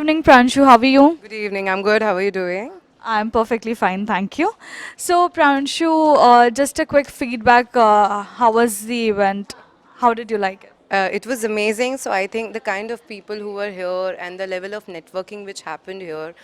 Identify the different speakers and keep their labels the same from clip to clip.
Speaker 1: evening, Pranshu. How are you?
Speaker 2: Good evening. I'm good. How are you doing?
Speaker 1: I'm perfectly fine, thank you. So, Pranshu, just a quick feedback. How was the event? How did you like it?
Speaker 2: It was amazing. So I think the kind of people who were here and the level of networking which happened here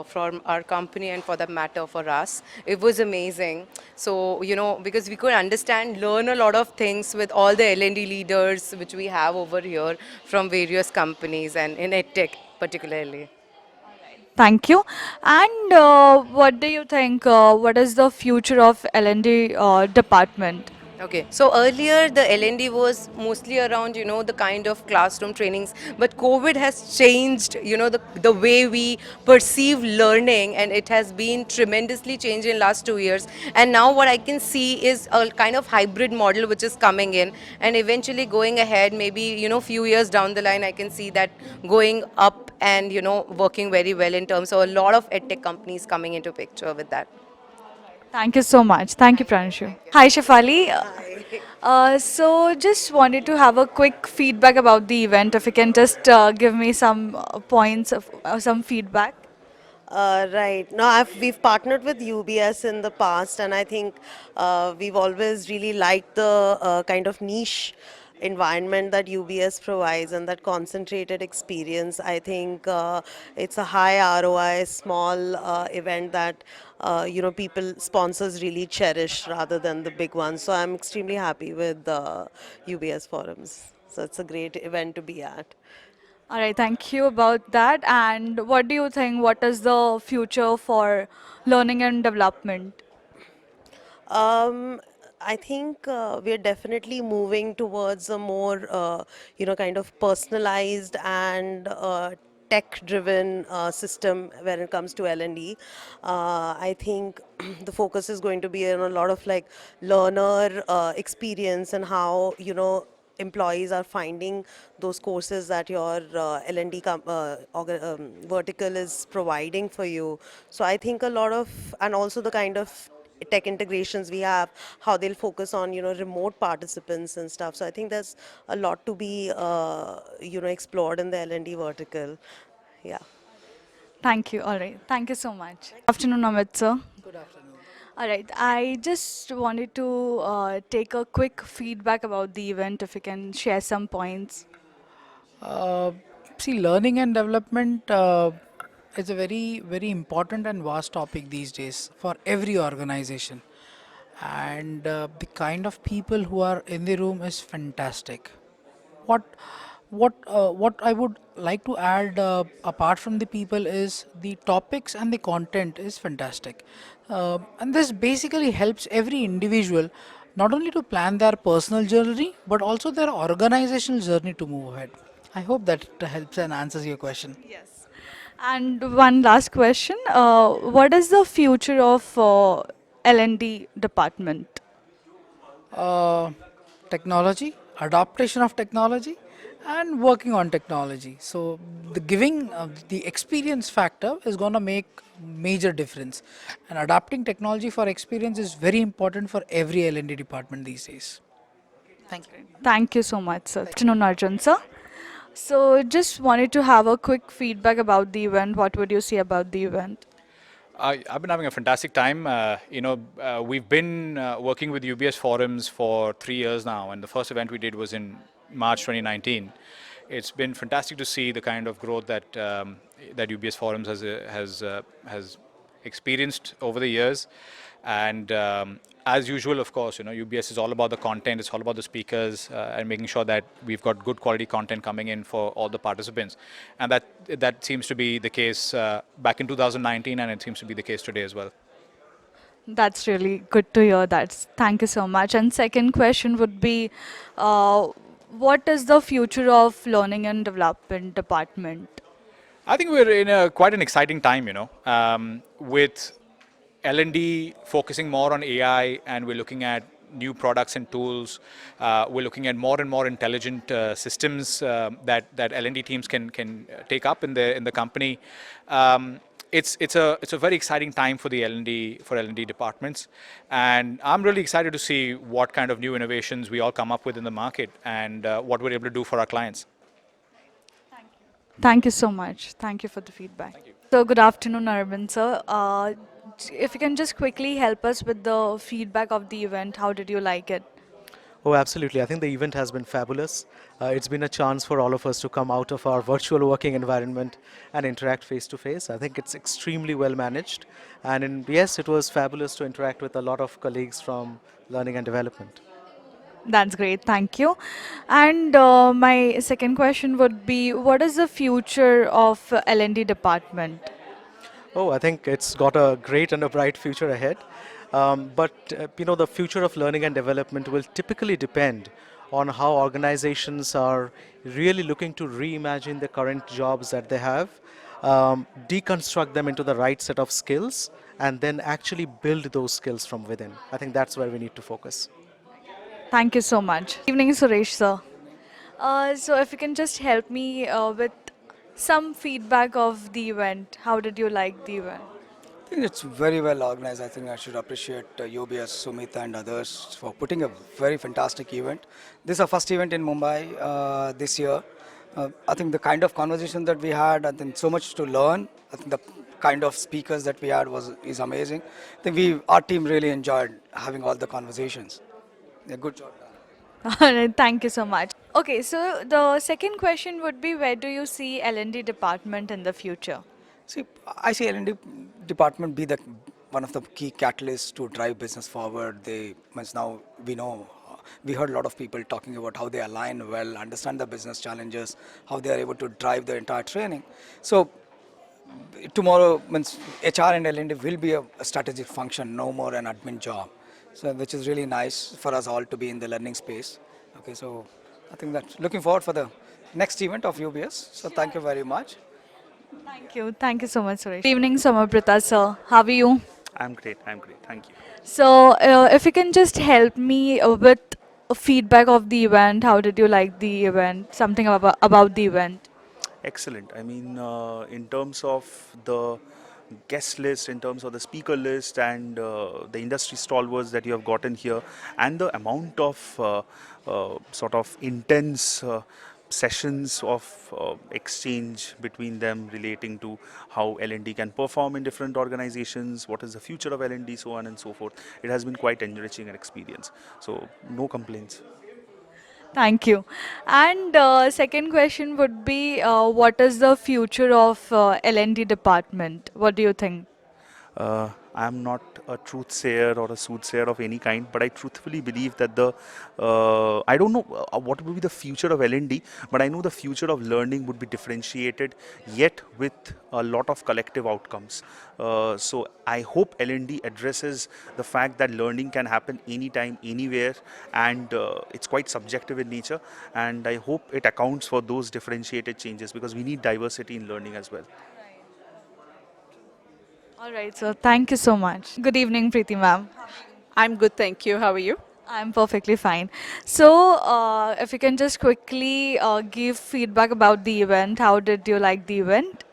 Speaker 2: from our company and for that matter for us, it was amazing. So because we could understand, learn a lot of things with all the L&D leaders which we have over here from various companies and in EdTech particularly.
Speaker 1: Thank you. And what do you think? What is the future of L&D department?
Speaker 2: Okay, so earlier the LND was mostly around, the kind of classroom trainings, but COVID has changed, the way we perceive learning, and it has been tremendously changed in last 2 years. And now what I can see is a kind of hybrid model which is coming in, and eventually going ahead, maybe, few years down the line, I can see that going up and, working very well in terms of a lot of edtech companies coming into picture with that.
Speaker 1: Thank you so much. Thank you, Pranshu. Hi, Shafali. So, just wanted to have a quick feedback about the event. If you can just give me some points of some feedback.
Speaker 3: Right. No, we've partnered with UBS in the past, and I think we've always really liked the kind of niche environment that UBS provides and that concentrated experience. I think it's a high ROI, small event that people sponsors really cherish rather than the big ones. So I'm extremely happy with the UBS forums. So it's a great event to be at.
Speaker 1: All right, thank you about that. And what do you think? What is the future for learning and development?
Speaker 3: Um, I think we're definitely moving towards a more, kind of personalized and tech-driven system when it comes to L&D. I think the focus is going to be on a lot of like learner experience and how, employees are finding those courses that your L&D vertical is providing for you. So I think a lot of, and also the kind of tech integrations we have, how they'll focus on remote participants and stuff. So I think there's a lot to be explored in the L&D vertical. Yeah.
Speaker 1: Thank you. All right. Thank you so much. Afternoon, Amit sir. All right. I just wanted to take a quick feedback about the event. If you can share some points.
Speaker 4: Uh, See, learning and development is a very, very important and vast topic these days for every organization. And the kind of people who are in the room is fantastic. What, what I would like to add apart from the people is the topics and the content is fantastic. And this basically helps every individual not only to plan their personal journey but also their organizational journey to move ahead. I hope that helps and answers your question.
Speaker 1: Yes. And one last question. What is the future of L&D department?
Speaker 4: uh, Technology, adaptation of technology, and working on technology. So the giving the experience factor is going to make major difference, and adapting technology for experience is very important for every L&D department these days. Thank you.
Speaker 1: Thank you so much, sir. Afternoon, Arjun, sir. So, just wanted to have a quick feedback about the event. What would you say about the event?
Speaker 5: I've been having a fantastic time. We've been working with UBS Forums for 3 years now, and the first event we did was in March 2019. It's been fantastic to see the kind of growth that UBS Forums has experienced over the years. And as usual, of course, UBS is all about the content, it's all about the speakers, and making sure that we've got good quality content coming in for all the participants. And that seems to be the case back in 2019, and it seems to be the case today as well.
Speaker 1: That's really good to hear. Thank you so much. And second question would be, uh, what is the future of learning and development department?
Speaker 5: I think we're in quite an exciting time, with L&D focusing more on AI, and we're looking at new products and tools. We're looking at more and more intelligent systems that L&D teams can take up in the company. It's a very exciting time for the L&D departments, and I'm really excited to see what kind of new innovations we all come up with in the market and what we're able to do for our clients.
Speaker 1: Thank you so much. Thank you for the feedback. So, good afternoon, Arvind sir. If you can just quickly help us with the feedback of the event, how did you like it?
Speaker 6: Oh, absolutely. I think the event has been fabulous. It's been a chance for all of us to come out of our virtual working environment and interact face to face. I think it's extremely well managed. Yes, it was fabulous to interact with a lot of colleagues from learning and development.
Speaker 1: That's great, thank you. And my second question would be, what is the future of L&D department?
Speaker 6: Oh, I think it's got a great and a bright future ahead. But the future of learning and development will typically depend on how organizations are really looking to reimagine the current jobs that they have, deconstruct them into the right set of skills, and then actually build those skills from within. I think that's where we need to focus.
Speaker 1: Thank you so much. Evening, Suresh sir. So if you can just help me with some feedback of the event, how did you like the event?
Speaker 7: I think it's very well organized. I think I should appreciate UBS, Sumit, and others for putting a very fantastic event. This is our first event in Mumbai this year. I think the kind of conversation that we had, I think so much to learn. I think the kind of speakers that we had is amazing. I think our team really enjoyed having all the conversations. Yeah, good job.
Speaker 1: Alright, thank you so much. Okay, so the second question would be, where do you see L&D department in the future?
Speaker 7: See, I see L&D department be the one of the key catalysts to drive business forward. They means now we know we heard a lot of people talking about how they align well, understand the business challenges, how they are able to drive the entire training. So tomorrow means HR and L&D will be a strategic function, no more an admin job. So which is really nice for us all to be in the learning space. Okay, so I think that looking forward for the next event of UBS. So thank you very much.
Speaker 1: Thank you. Thank you so much, Suresh. Good evening, Samaprita sir. How are you?
Speaker 8: I'm great. I'm great. Thank you.
Speaker 1: So, if you can just help me with a feedback of the event, how did you like the event? Something about the event.
Speaker 8: Excellent. I mean, in terms of the guest list, in terms of the speaker list, and the industry stalwarts that you have gotten here, and the amount of sort of intense sessions of exchange between them relating to how L&D can perform in different organizations, what is the future of L&D, so on and so forth. It has been quite enriching an experience. So, no complaints.
Speaker 1: Thank you. And second question would be, what is the future of L&D department? What do you think?
Speaker 8: I am not a truth sayer or a soothsayer of any kind, but I truthfully believe that I don't know what will be the future of L&D, but I know the future of learning would be differentiated, yet with a lot of collective outcomes. So I hope L&D addresses the fact that learning can happen anytime, anywhere, and it's quite subjective in nature. And I hope it accounts for those differentiated changes because we need diversity in learning as well.
Speaker 1: All right, so thank you so much. Good evening, Preeti ma'am.
Speaker 9: I'm good, thank you. How are you?
Speaker 1: I'm perfectly fine. So, if you can just quickly give feedback about the event, how did you like the event?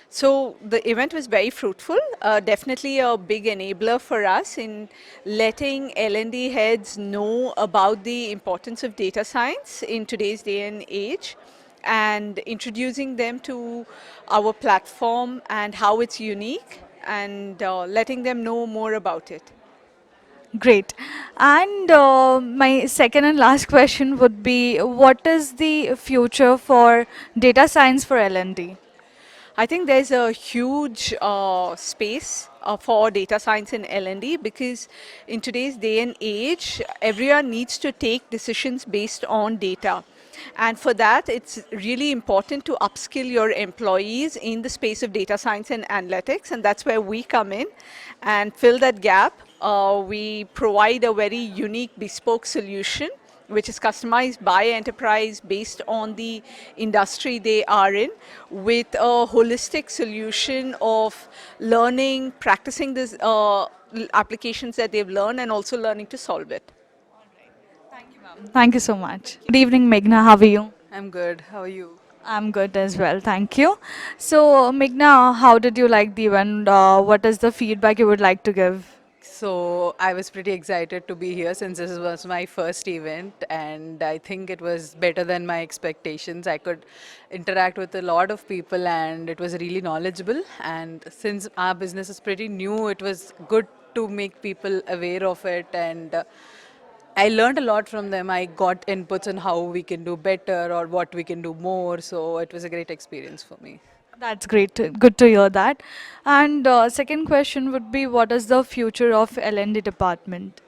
Speaker 9: So the event was very fruitful, definitely a big enabler for us in letting L&D heads know about the importance of data science in today's day and age and introducing them to our platform and how it's unique and letting them know more about it.
Speaker 1: Great. And my second and last question would be, what is the future for data science for L&D?
Speaker 9: I think there's a huge space for data science in L&D because in today's day and age, everyone needs to take decisions based on data. And for that, it's really important to upskill your employees in the space of data science and analytics, and that's where we come in and fill that gap. We provide a very unique bespoke solution which is customized by enterprise based on the industry they are in, with a holistic solution of learning, practicing these applications that they've learned and also learning to solve it.
Speaker 1: Thank you so much. Good evening, Meghna. How are you?
Speaker 10: I'm good. How are you?
Speaker 1: I'm good as well. Thank you. So, Meghna, how did you like the event? What is the feedback you would like to give?
Speaker 10: So I was pretty excited to be here since this was my first event, and I think it was better than my expectations. I could interact with a lot of people, and it was really knowledgeable. And since our business is pretty new, it was good to make people aware of it, and I learned a lot from them. I got inputs on how we can do better or what we can do more. So it was a great experience for me.
Speaker 1: That's great. Good to hear that. And second question would be, what is the future of L&D department?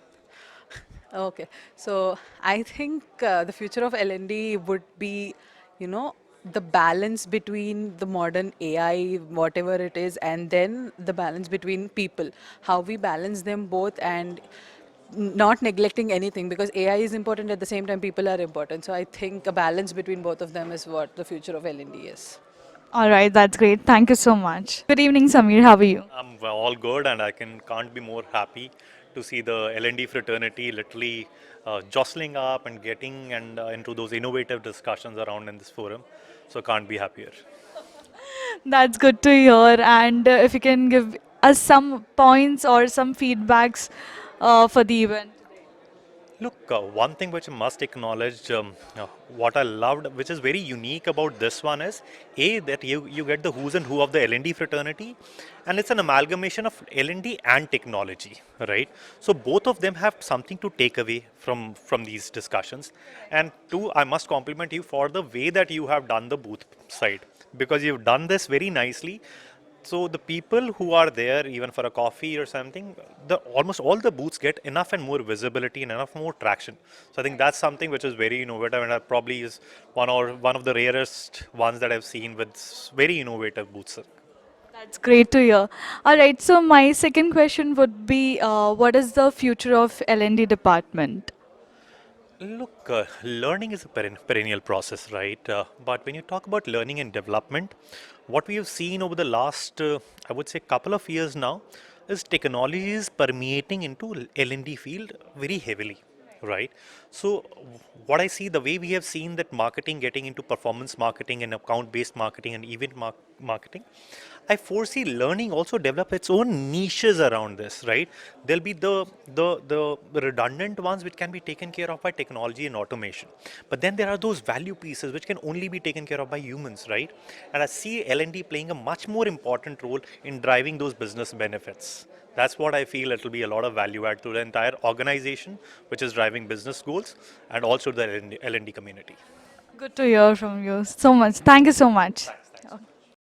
Speaker 10: Okay, so I think the future of L&D would be, you know, the balance between the modern AI, whatever it is, and then the balance between people. How we balance them both and not neglecting anything, because AI is important, at the same time people are important. So I think a balance between both of them is what the future of L&D is.
Speaker 1: All right, that's great. Thank you so much. Good evening, Samir. How are you?
Speaker 11: I'm all good, and can't be more happy to see the L&D fraternity literally jostling up and getting and into those innovative discussions around in this forum. So can't be happier.
Speaker 1: That's good to hear. And if you can give us some points or some feedbacks for the event.
Speaker 11: Look, one thing which I must acknowledge, what I loved, which is very unique about this one is, that you get the who's and who of the L&D fraternity, and it's an amalgamation of L&D and technology, right? So both of them have something to take away from these discussions. And two, I must compliment you for the way that you have done the booth side, because you've done this very nicely. So the people who are there, even for a coffee or something, almost all the booths get enough and more visibility and enough more traction. So I think that's something which is very innovative, and that probably is one of the rarest ones that I've seen with very innovative booths.
Speaker 1: That's great to hear. All right, so my second question would be, what is the future of L&D department?
Speaker 11: Look, learning is a perennial process, right? But when you talk about learning and development, what we have seen over the last, I would say, couple of years now, is technology is permeating into L&D field very heavily, right? So, what I see, the way we have seen that marketing getting into performance marketing and account-based marketing and event marketing, I foresee learning also develop its own niches around this, right? There'll be the redundant ones which can be taken care of by technology and automation. But then there are those value pieces which can only be taken care of by humans, right? And I see L&D playing a much more important role in driving those business benefits. That's what I feel it will be a lot of value add to the entire organization, which is driving business goals, and also the L&D community.
Speaker 1: Good to hear from you so much. Thank you so much.